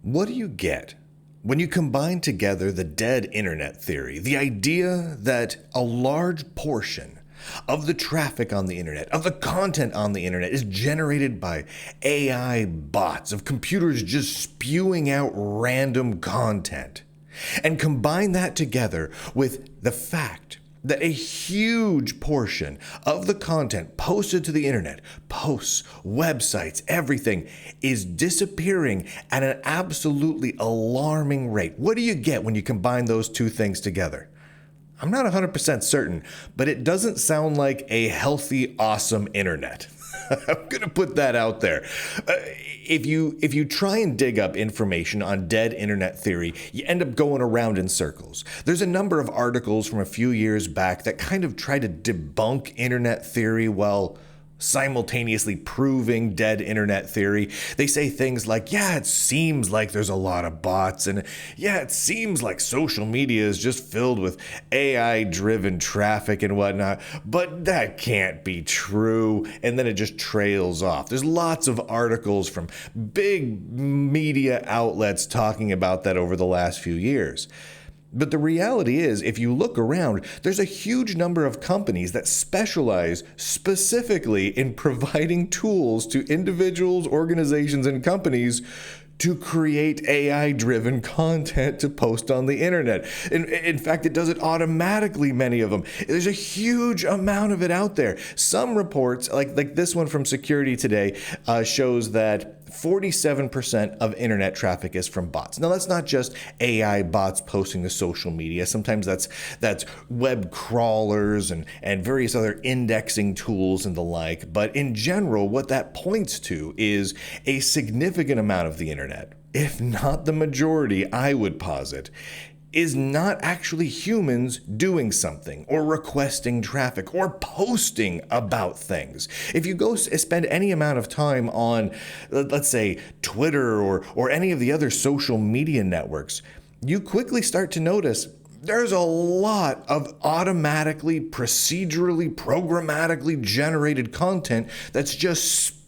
What do you get when you combine together the dead internet theory, the idea that a large portion of the traffic on the internet, of the content on the internet, is generated by AI bots, of computers just spewing out random content, and combine that together with the fact that a huge portion of the content posted to the internet, posts, websites, everything, is disappearing at an absolutely alarming rate. What do you get when you combine those two things together? I'm not 100% certain, but it doesn't sound like a healthy, awesome internet. I'm going to put that out there. If you try and dig up information on dead internet theory, you end up going around in circles. There's a number of articles from a few years back that kind of try to debunk internet theory while simultaneously proving dead internet theory. They say things like, yeah, it seems like there's a lot of bots, and yeah, it seems like social media is just filled with AI-driven traffic and whatnot, but that can't be true. And then it just trails off. There's lots of articles from big media outlets talking about that over the last few years. But the reality is, if you look around, there's a huge number of companies that specialize specifically in providing tools to individuals, organizations, and companies to create AI-driven content to post on the internet. In fact, it does it automatically, many of them. There's a huge amount of it out there. Some reports, like this one from Security Today, shows that 47% of internet traffic is from bots. Now, that's not just AI bots posting to social media. Sometimes that's web crawlers and various other indexing tools and the like. But in general, what that points to is a significant amount of the internet, if not the majority, I would posit, is not actually humans doing something or requesting traffic or posting about things. If you go spend any amount of time on, let's say, Twitter or any of the other social media networks, you quickly start to notice there's a lot of automatically, procedurally, programmatically generated content that's just spewed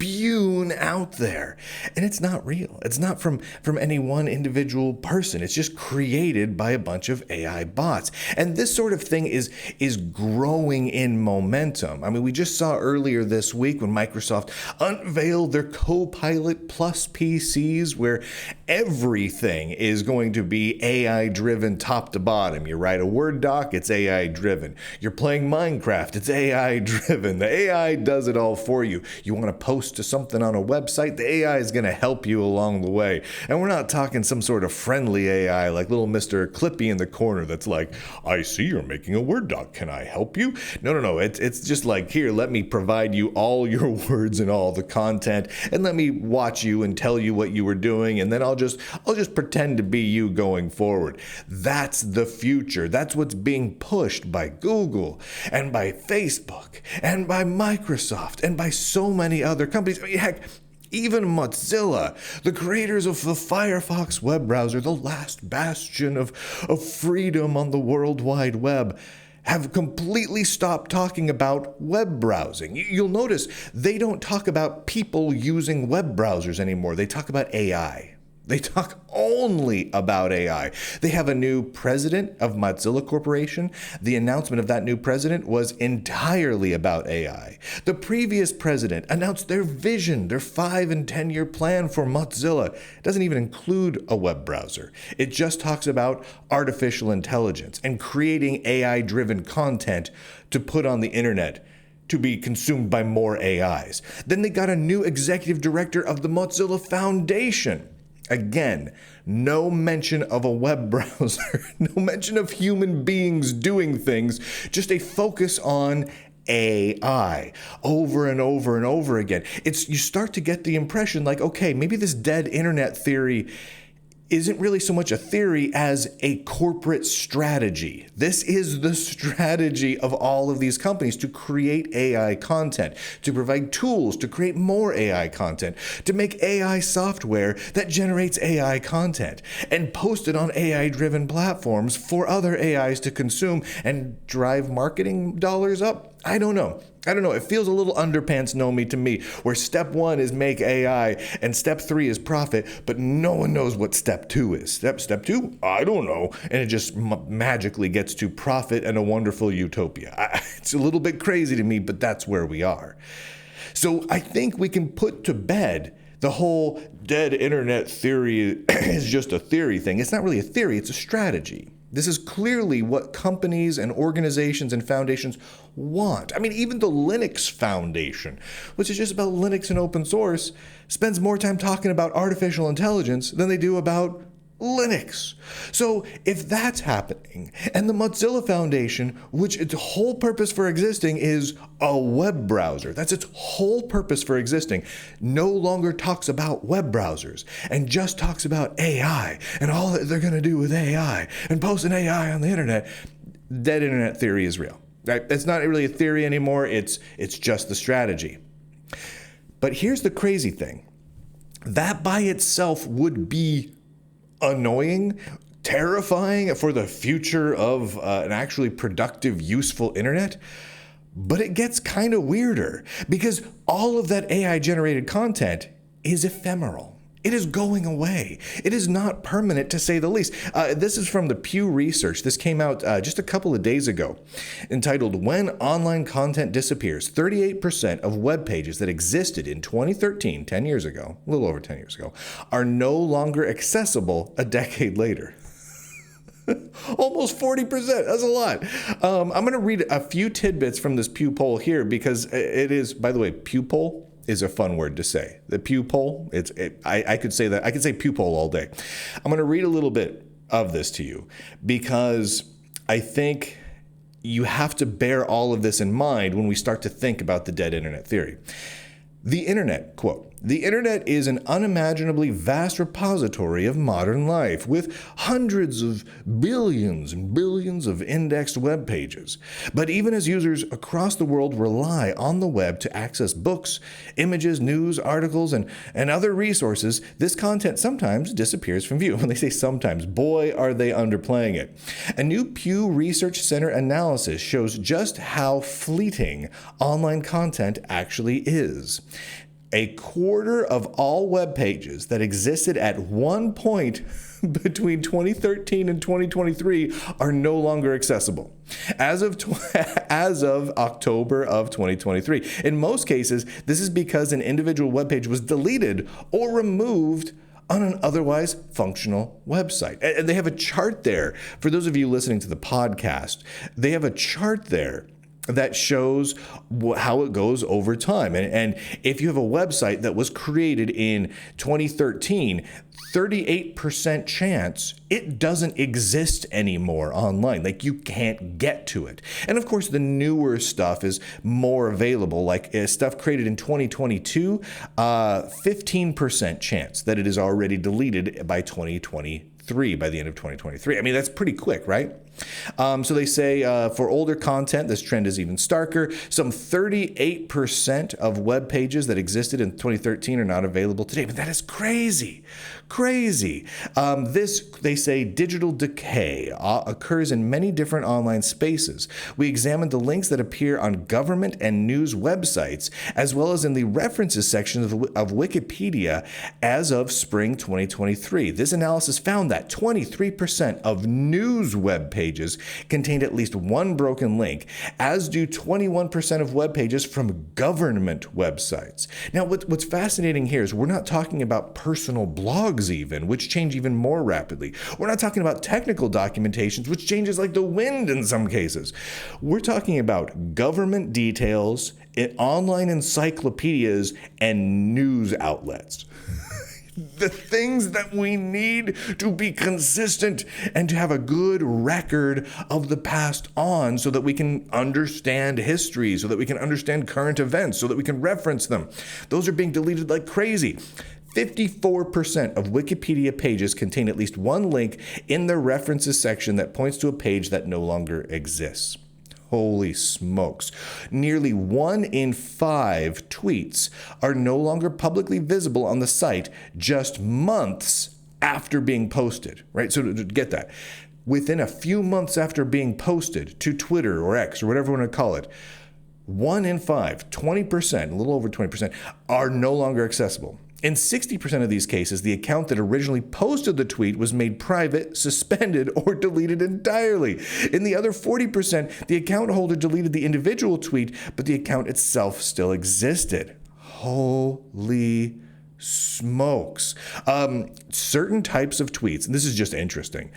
out there. And it's not real. It's not from any one individual person. It's just created by a bunch of AI bots. And this sort of thing is growing in momentum. I mean, we just saw earlier this week when Microsoft unveiled their Copilot Plus PCs, where everything is going to be AI-driven top to bottom. You write a Word doc, it's AI-driven. You're playing Minecraft, it's AI-driven. The AI does it all for you. You want to post to something on a website, the AI is going to help you along the way. And we're not talking some sort of friendly AI like little Mr. Clippy in the corner that's like, I see you're making a Word doc. Can I help you? No. It's just like, here, let me provide you all your words and all the content, and let me watch you and tell you what you were doing, and then I'll just pretend to be you going forward. That's the future. That's what's being pushed by Google and by Facebook and by Microsoft and by so many other companies. I mean, heck, even Mozilla, the creators of the Firefox web browser, the last bastion of freedom on the World Wide Web, have completely stopped talking about web browsing. You'll notice they don't talk about people using web browsers anymore. They talk about AI. They talk only about AI. They have a new president of Mozilla Corporation. The announcement of that new president was entirely about AI. The previous president announced their vision, their 5 and 10-year plan for Mozilla. It doesn't even include a web browser. It just talks about artificial intelligence and creating AI-driven content to put on the internet to be consumed by more AIs. Then they got a new executive director of the Mozilla Foundation. Again, no mention of a web browser, no mention of human beings doing things, just a focus on AI over and over and over again. You start to get the impression like, okay, maybe this dead internet theory isn't really so much a theory as a corporate strategy. This is the strategy of all of these companies to create AI content, to provide tools to create more AI content, to make AI software that generates AI content and post it on AI-driven platforms for other AIs to consume and drive marketing dollars up. I don't know. It feels a little underpants know-me to me, where step 1 is make AI and step 3 is profit, but no one knows what step 2 is. Step 2? I don't know. And it just magically gets to profit and a wonderful utopia. It's a little bit crazy to me, but that's where we are. So I think we can put to bed the whole dead internet theory is just a theory thing. It's not really a theory, it's a strategy. This is clearly what companies and organizations and foundations want. I mean, even the Linux Foundation, which is just about Linux and open source, spends more time talking about artificial intelligence than they do about Linux. So if that's happening, and the Mozilla Foundation, which its whole purpose for existing is a web browser, that's its whole purpose for existing, no longer talks about web browsers and just talks about AI and all that they're going to do with AI and post an AI on the internet, dead internet theory is real. Right? It's not really a theory anymore, it's just the strategy. But here's the crazy thing. That by itself would be annoying, terrifying for the future of an actually productive, useful internet. But it gets kind of weirder because all of that AI-generated content is ephemeral. It is going away. It is not permanent, to say the least. This is from the Pew Research. This came out just a couple of days ago, entitled When Online Content Disappears. 38% of web pages that existed in 2013, 10 years ago, a little over 10 years ago, are no longer accessible a decade later. Almost 40%. That's a lot. I'm going to read a few tidbits from this Pew poll here because it is, by the way, Pew poll is a fun word to say. The Pew poll, I could say that. I could say Pew poll all day. I'm going to read a little bit of this to you because I think you have to bear all of this in mind when we start to think about the dead internet theory. The internet, quote, "The internet is an unimaginably vast repository of modern life with hundreds of billions and billions of indexed web pages. But even as users across the world rely on the web to access books, images, news, articles, and other resources, this content sometimes disappears from view." When they say sometimes, boy, are they underplaying it. A new Pew Research Center analysis shows just how fleeting online content actually is. A quarter of all web pages that existed at one point between 2013 and 2023 are no longer accessible. As of October of 2023. In most cases, this is because an individual web page was deleted or removed on an otherwise functional website. And they have a chart there. For those of you listening to the podcast, they have a chart there that shows how it goes over time. And if you have a website that was created in 2013, 38% chance it doesn't exist anymore online. Like, you can't get to it. And of course, the newer stuff is more available. Like stuff created in 2022, 15% chance that it is already deleted by 2023, by the end of 2023. I mean, that's pretty quick, right? So they say for older content, this trend is even starker. Some 38% of web pages that existed in 2013 are not available today. But that is crazy. This, they say, digital decay occurs in many different online spaces. We examined the links that appear on government and news websites, as well as in the references section of Wikipedia as of spring 2023. This analysis found that 23% of news web pages contained at least one broken link, as do 21% of web pages from government websites. Now, what's fascinating here is we're not talking about personal blogs even, which change even more rapidly. We're not talking about technical documentations, which changes like the wind in some cases. We're talking about government details, online encyclopedias, and news outlets. The things that we need to be consistent and to have a good record of the past on, so that we can understand history, so that we can understand current events, so that we can reference them. Those are being deleted like crazy. 54% of Wikipedia pages contain at least one link in their references section that points to a page that no longer exists. Holy smokes. Nearly 1 in 5 tweets are no longer publicly visible on the site just months after being posted, right? So to get that, within a few months after being posted to Twitter or X or whatever you want to call it, 1 in 5, 20%, a little over 20%, are no longer accessible. In 60% of these cases, the account that originally posted the tweet was made private, suspended, or deleted entirely. In the other 40%, the account holder deleted the individual tweet, but the account itself still existed. Holy smokes. Certain types of tweets, and this is just interesting,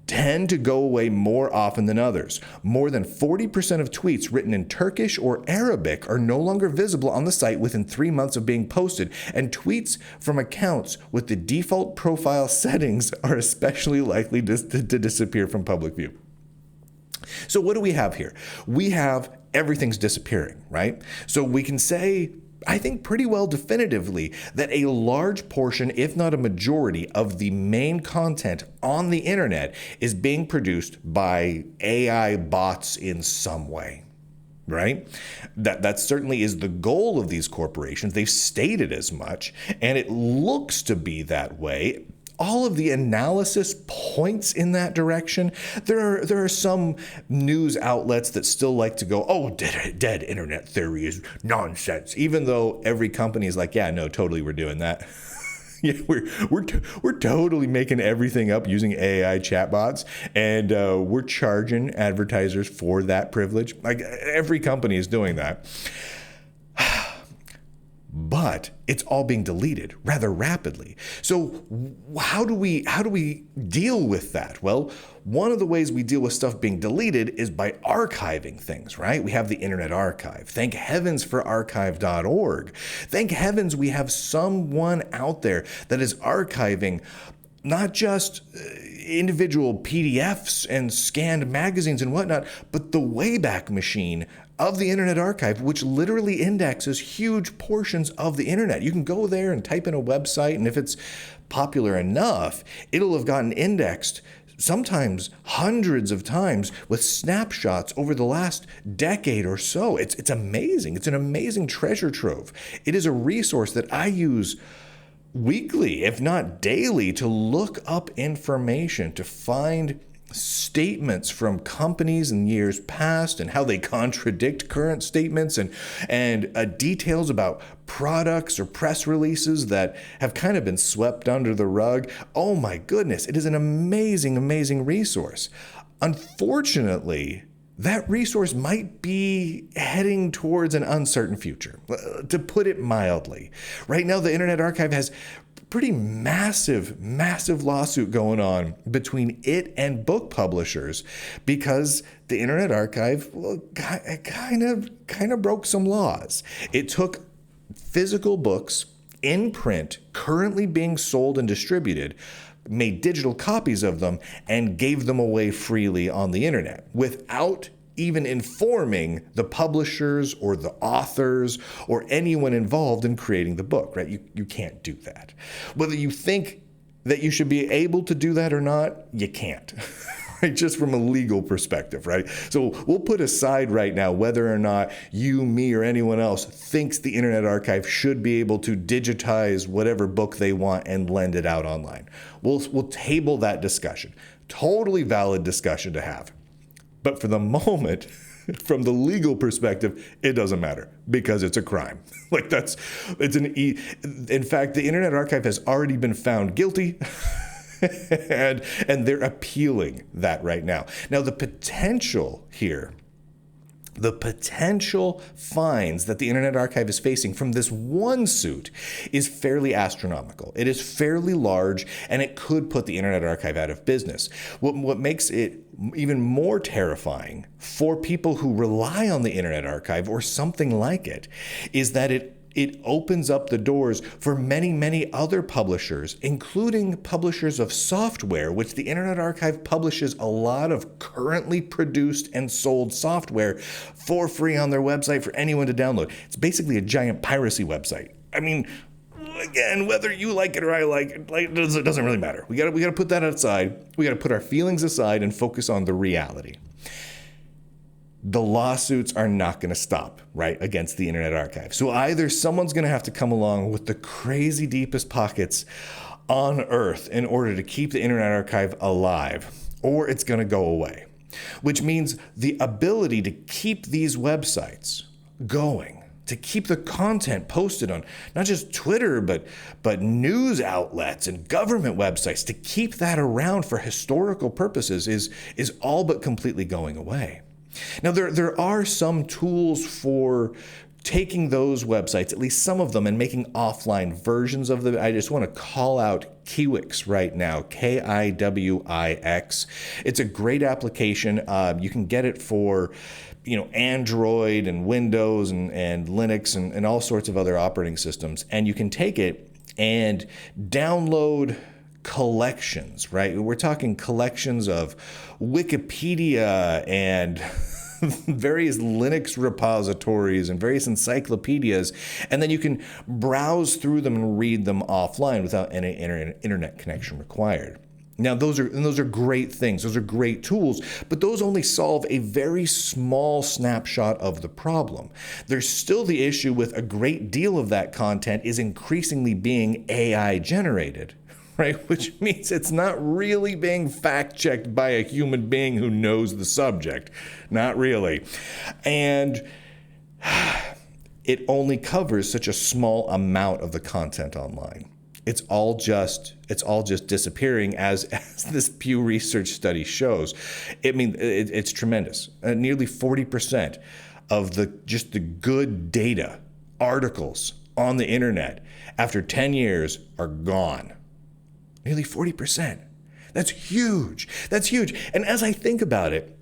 tend to go away more often than others. More than 40% of tweets written in Turkish or Arabic are no longer visible on the site within 3 months of being posted, and tweets from accounts with the default profile settings are especially likely to disappear from public view. So what do we have here? We have everything's disappearing, right? So we can say, I think pretty well definitively, that a large portion, if not a majority, of the main content on the internet is being produced by AI bots in some way, right? That certainly is the goal of these corporations. They've stated as much, and it looks to be that way. All of the analysis points in that direction. There are some news outlets that still like to go, oh, dead internet theory is nonsense, even though every company is like, yeah, no, totally, we're doing that. Yeah, we're totally making everything up using AI chatbots, and we're charging advertisers for that privilege. Like, every company is doing that. But it's all being deleted rather rapidly. So how do we deal with that? Well, one of the ways we deal with stuff being deleted is by archiving things, right? We have the Internet Archive. Thank heavens for archive.org. Thank heavens we have someone out there that is archiving not just individual PDFs and scanned magazines and whatnot, but the Wayback Machine of the Internet Archive, which literally indexes huge portions of the internet. You can go there and type in a website, and if it's popular enough, it'll have gotten indexed sometimes hundreds of times with snapshots over the last decade or so. It's amazing. It's an amazing treasure trove. It is a resource that I use weekly, if not daily, to look up information, to find statements from companies in years past and how they contradict current statements, and details about products or press releases that have kind of been swept under the rug. Oh my goodness, it is an amazing, amazing resource. Unfortunately, that resource might be heading towards an uncertain future, to put it mildly. Right now, the Internet Archive has pretty massive lawsuit going on between it and book publishers because the Internet Archive kind of broke some laws. It took physical books in print currently being sold and distributed, made digital copies of them, and gave them away freely on the internet without even informing the publishers or the authors or anyone involved in creating the book, right? You can't do that. Whether you think that you should be able to do that or not, you can't. Right? Just from a legal perspective, right? So we'll put aside right now whether or not you, me, or anyone else thinks the Internet Archive should be able to digitize whatever book they want and lend it out online. We'll table that discussion. Totally valid discussion to have. But for the moment, from the legal perspective, it doesn't matter because it's a crime. In fact, the Internet Archive has already been found guilty. and they're appealing that right now. Now, the potential here, the potential fines that the Internet Archive is facing from this one suit is fairly astronomical. It is fairly large, and it could put the Internet Archive out of business. What makes it even more terrifying for people who rely on the Internet Archive or something like it is that it opens up the doors for many, many other publishers, including publishers of software, which the Internet Archive publishes a lot of currently produced and sold software for free on their website for anyone to download. It's basically a giant piracy website. I mean, again, whether you like it or I like it, it doesn't really matter. We gotta put that aside. We gotta put our feelings aside and focus on the reality. The lawsuits are not going to stop, right, against the Internet Archive. So either someone's going to have to come along with the crazy deepest pockets on earth in order to keep the Internet Archive alive, or it's going to go away. which means the ability to keep these websites going, to keep the content posted on not just Twitter, but news outlets and government websites, to keep that around for historical purposes is all but completely going away. Now, there are some tools for taking those websites, at least some of them, and making offline versions of them. I just want to call out Kiwix right now, Kiwix. It's a great application. You can get it for Android and Windows and Linux and all sorts of other operating systems. And you can take it and download collections, right? We're talking collections of Wikipedia and various Linux repositories and various encyclopedias, and then you can browse through them and read them offline without any internet connection required. Now, those are great things. Those are great tools, but those only solve a very small snapshot of the problem. There's still the issue with a great deal of that content is increasingly being AI generated, right? Which means it's not really being fact-checked by a human being who knows the subject. Not really. And it only covers such a small amount of the content online. It's all just disappearing, as this Pew Research study shows. It's tremendous. Nearly 40% of the good data, articles on the internet after 10 years are gone. Nearly 40%. That's huge. That's huge. And as I think about it,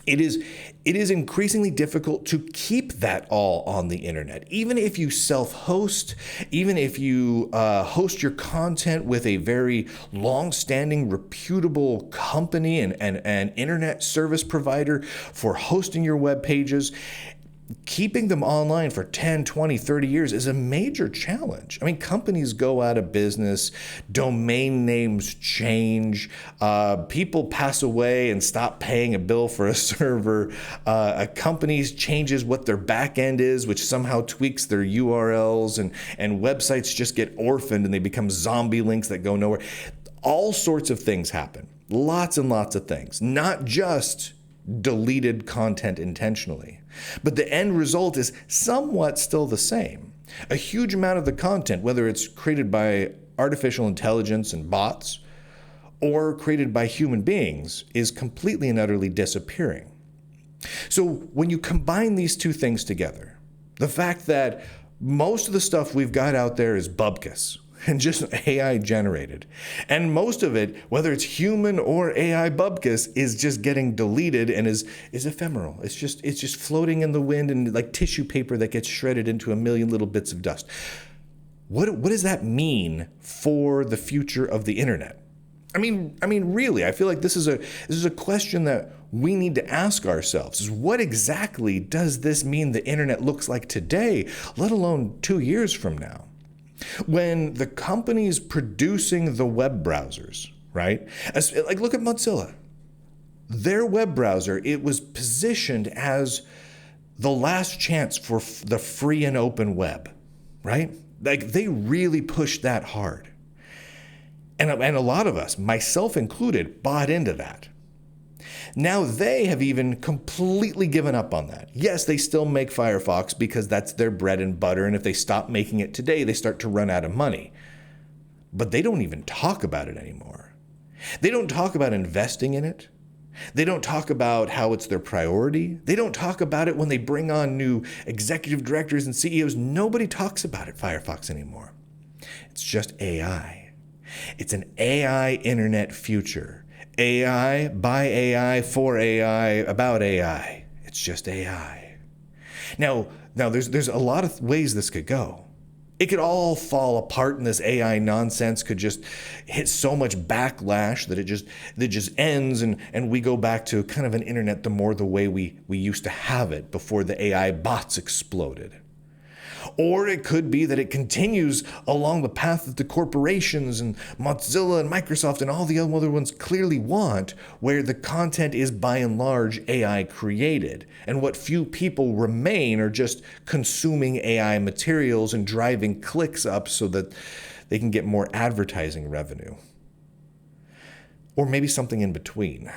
it is increasingly difficult to keep that all on the internet. Even if you self-host, even if you host your content with a very long-standing, reputable company and an internet service provider for hosting your web pages, keeping them online for 10, 20, 30 years is a major challenge. I mean, companies go out of business, domain names change, people pass away and stop paying a bill for a server, a company changes what their back end is, which somehow tweaks their URLs, and websites just get orphaned and they become zombie links that go nowhere. All sorts of things happen. Lots and lots of things. Not just deleted content intentionally. But the end result is somewhat still the same. A huge amount of the content, whether it's created by artificial intelligence and bots or created by human beings, is completely and utterly disappearing. So when you combine these two things together, the fact that most of the stuff we've got out there is bupkis and just AI generated. And most of it, whether it's human or AI bupkis, is just getting deleted and is ephemeral. It's just floating in the wind and like tissue paper that gets shredded into a million little bits of dust. What does that mean for the future of the internet? I mean, really, I feel like this is a question that we need to ask ourselves: is what exactly does this mean the internet looks like today, let alone 2 years from now? When the companies producing the web browsers, right? Like look at Mozilla. Their web browser, it was positioned as the last chance for the free and open web, right? Like they really pushed that hard. And a lot of us, myself included, bought into that. Now they have even completely given up on that. Yes, they still make Firefox because that's their bread and butter, and if they stop making it today, they start to run out of money. But they don't even talk about it anymore. They don't talk about investing in it. They don't talk about how it's their priority. They don't talk about it when they bring on new executive directors and CEOs. Nobody talks about it, Firefox, anymore. It's just AI. It's an AI internet future. AI, by AI, for AI, about AI. It's just AI. Now there's a lot of ways this could go. It could all fall apart and this AI nonsense could just hit so much backlash that it just ends and we go back to kind of an internet the way we used to have it before the AI bots exploded. Or it could be that it continues along the path that the corporations and Mozilla and Microsoft and all the other ones clearly want, where the content is by and large AI created, and what few people remain are just consuming AI materials and driving clicks up so that they can get more advertising revenue. Or maybe something in between.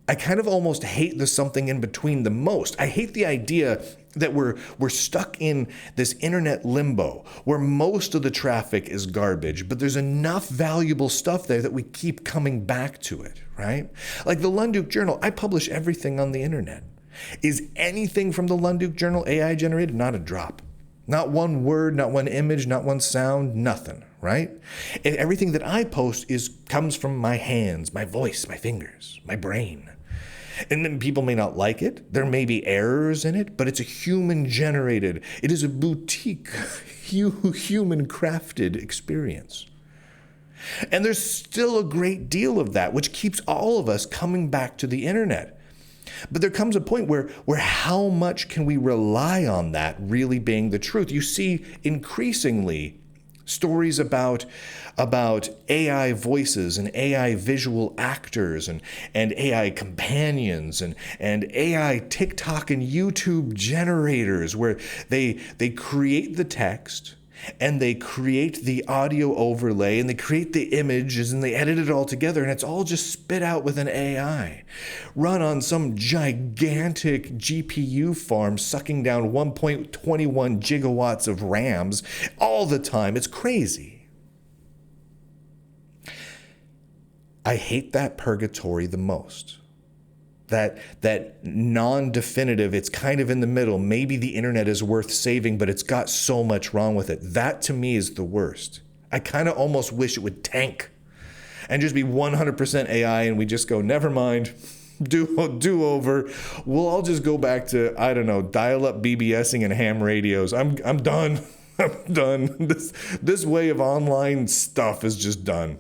I kind of almost hate the something in between the most. I hate the idea that we're stuck in this internet limbo where most of the traffic is garbage, but there's enough valuable stuff there that we keep coming back to it, right? Like the Lunduke Journal, I publish everything on the internet. Is anything from the Lunduke Journal AI generated? Not a drop. Not one word, not one image, not one sound, nothing, right? And everything that I post comes from my hands, my voice, my fingers, my brain. And then people may not like it. There may be errors in it, but it's a human generated. It is a boutique, human crafted experience. And there's still a great deal of that, which keeps all of us coming back to the internet. But there comes a point where how much can we rely on that really being the truth? You see increasingly stories about AI voices and AI visual actors and AI companions and AI TikTok and YouTube generators where they create the text and they create the audio overlay and they create the images and they edit it all together and it's all just spit out with an AI run on some gigantic GPU farm sucking down 1.21 gigawatts of RAMs all the time. It's crazy. I hate that purgatory the most. That non-definitive, it's kind of in the middle. Maybe the internet is worth saving, but it's got so much wrong with it. That to me is the worst. I kind of almost wish it would tank and just be 100% AI and we just go, never mind, do over. We'll all just go back to, I don't know, dial-up BBSing and ham radios. I'm done. I'm done. This way of online stuff is just done.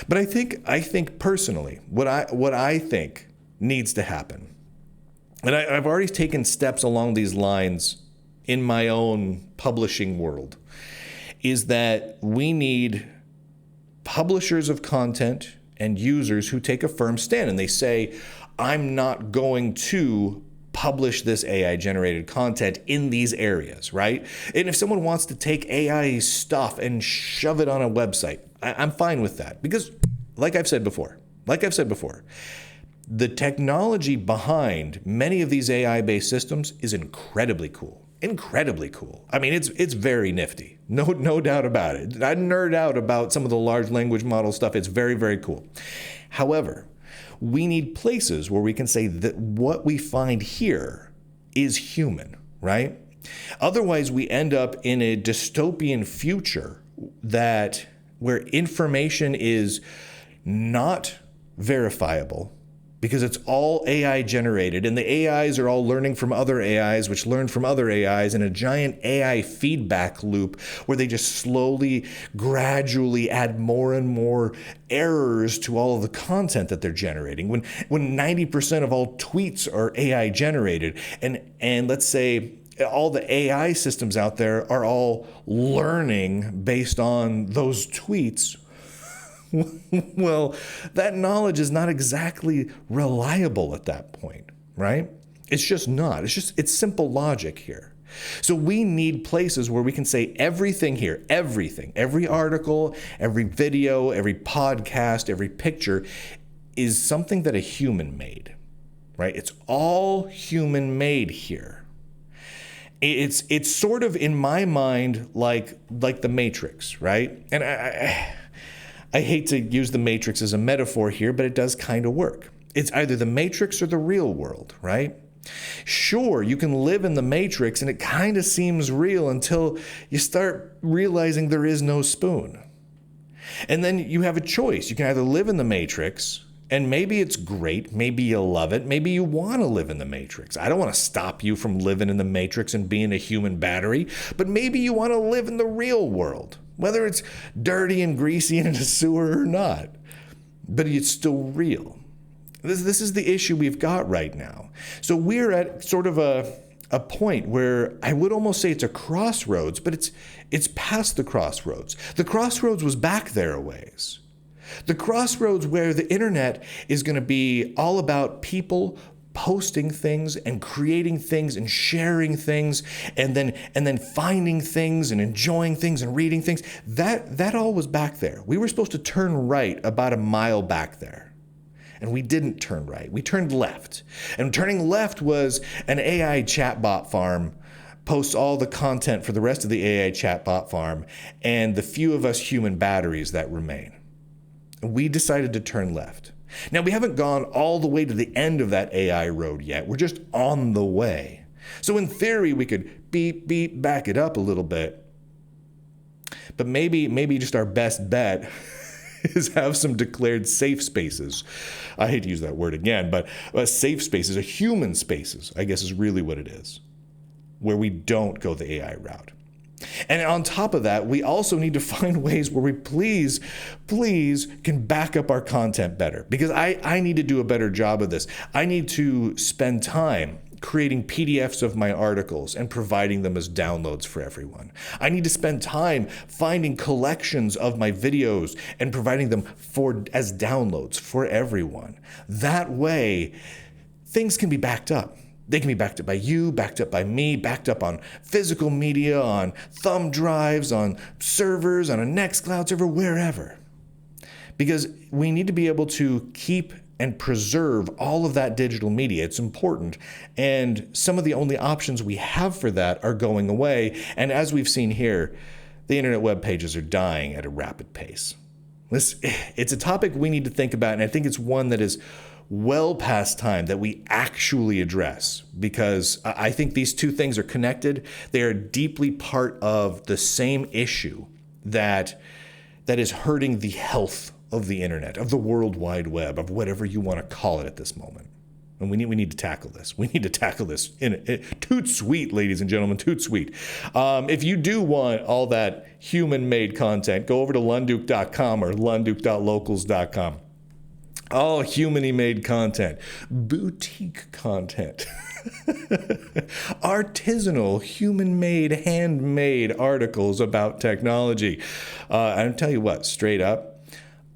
But I think personally, what I think needs to happen, and I've already taken steps along these lines in my own publishing world, is that we need publishers of content and users who take a firm stand and they say, I'm not going to publish this AI generated content in these areas, right? And if someone wants to take AI stuff and shove it on a website, I'm fine with that because like I've said before, the technology behind many of these AI-based systems is incredibly cool. Incredibly cool. I mean, it's very nifty. No doubt about it. I nerd out about some of the large language model stuff. It's very, very cool. However, we need places where we can say that what we find here is human, right? Otherwise, we end up in a dystopian future where information is not verifiable because it's all AI generated and the AIs are all learning from other AIs, which learn from other AIs in a giant AI feedback loop where they just slowly, gradually add more and more errors to all of the content that they're generating. When 90% of all tweets are AI generated and let's say all the AI systems out there are all learning based on those tweets, well, that knowledge is not exactly reliable at that point, right? It's just not. It's simple logic here. So we need places where we can say everything here, everything, every article, every video, every podcast, every picture is something that a human made, right? It's all human made here. It's sort of in my mind like the Matrix, right? And I hate to use the Matrix as a metaphor here, but it does kind of work. It's either the Matrix or the real world, right? Sure, you can live in the Matrix and it kind of seems real until you start realizing there is no spoon. And then you have a choice. You can either live in the Matrix and maybe it's great, maybe you love it, maybe you want to live in the Matrix. I don't want to stop you from living in the Matrix and being a human battery, but maybe you want to live in the real world. Whether it's dirty and greasy and in a sewer or not, but it's still real. This is the issue we've got right now. So we're at sort of a point where I would almost say it's a crossroads, but it's past the crossroads. The crossroads was back there a ways. The crossroads where the internet is going to be all about people posting things and creating things and sharing things and then finding things and enjoying things and reading things. That all was back there. We were supposed to turn right about a mile back there. And we didn't turn right. We turned left. And turning left was an AI chatbot farm posts all the content for the rest of the AI chatbot farm and the few of us human batteries that remain. We decided to turn left. Now, we haven't gone all the way to the end of that AI road yet. We're just on the way. So in theory, we could beep, back it up a little bit. But maybe just our best bet is have some declared safe spaces. I hate to use that word again, but safe spaces, human spaces, I guess is really what it is, where we don't go the AI route. And on top of that, we also need to find ways where we please can back up our content better, because I need to do a better job of this. I need to spend time creating PDFs of my articles and providing them as downloads for everyone. I need to spend time finding collections of my videos and providing them as downloads for everyone. That way, things can be backed up. They can be backed up by you, backed up by me, backed up on physical media, on thumb drives, on servers, on a Nextcloud server, wherever. Because we need to be able to keep and preserve all of that digital media. It's important. And some of the only options we have for that are going away. And as we've seen here, the internet web pages are dying at a rapid pace. It's a topic we need to think about, and I think it's one that is well past time that we actually address, because I think these two things are connected. They are deeply part of the same issue that is hurting the health of the internet, of the World Wide Web, of whatever you want to call it at this moment. And we need to tackle this. We need to tackle this toot sweet, ladies and gentlemen, toot sweet. If you do want all that human-made content, go over to lunduke.com or lunduke.locals.com. All humanly made content, boutique content, artisanal, human-made, handmade articles about technology. I'll tell you what, straight up,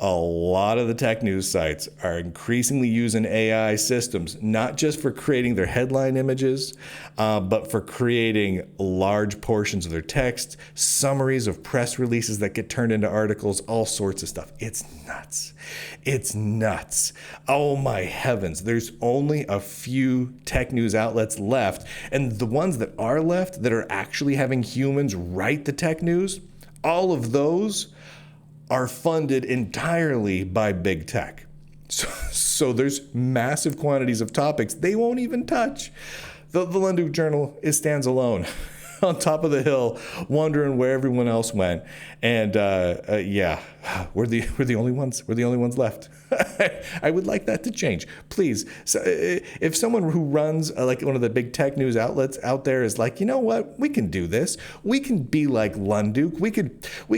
a lot of the tech news sites are increasingly using AI systems, not just for creating their headline images, but for creating large portions of their text, summaries of press releases that get turned into articles, all sorts of stuff. It's nuts. It's nuts. Oh my heavens. There's only a few tech news outlets left, and the ones that are left that are actually having humans write the tech news, all of those are funded entirely by big tech. So there's massive quantities of topics they won't even touch. The Lunduke Journal stands alone on top of the hill, wondering where everyone else went. And yeah, we're the only ones. We're the only ones left. I would like that to change, please. So if someone who runs like one of the big tech news outlets out there is like, you know what, we can do this. We can be like Lunduke. We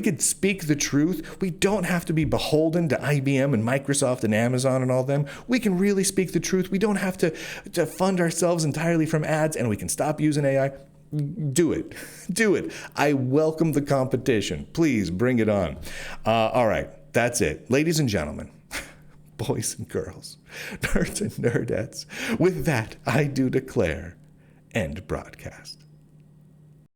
could speak the truth. We don't have to be beholden to IBM and Microsoft and Amazon and all them. We can really speak the truth. We don't have to fund ourselves entirely from ads, and we can stop using AI. Do it. Do it. I welcome the competition. Please bring it on. All right. That's it. Ladies and gentlemen, boys and girls, nerds and nerdettes, with that, I do declare end broadcast.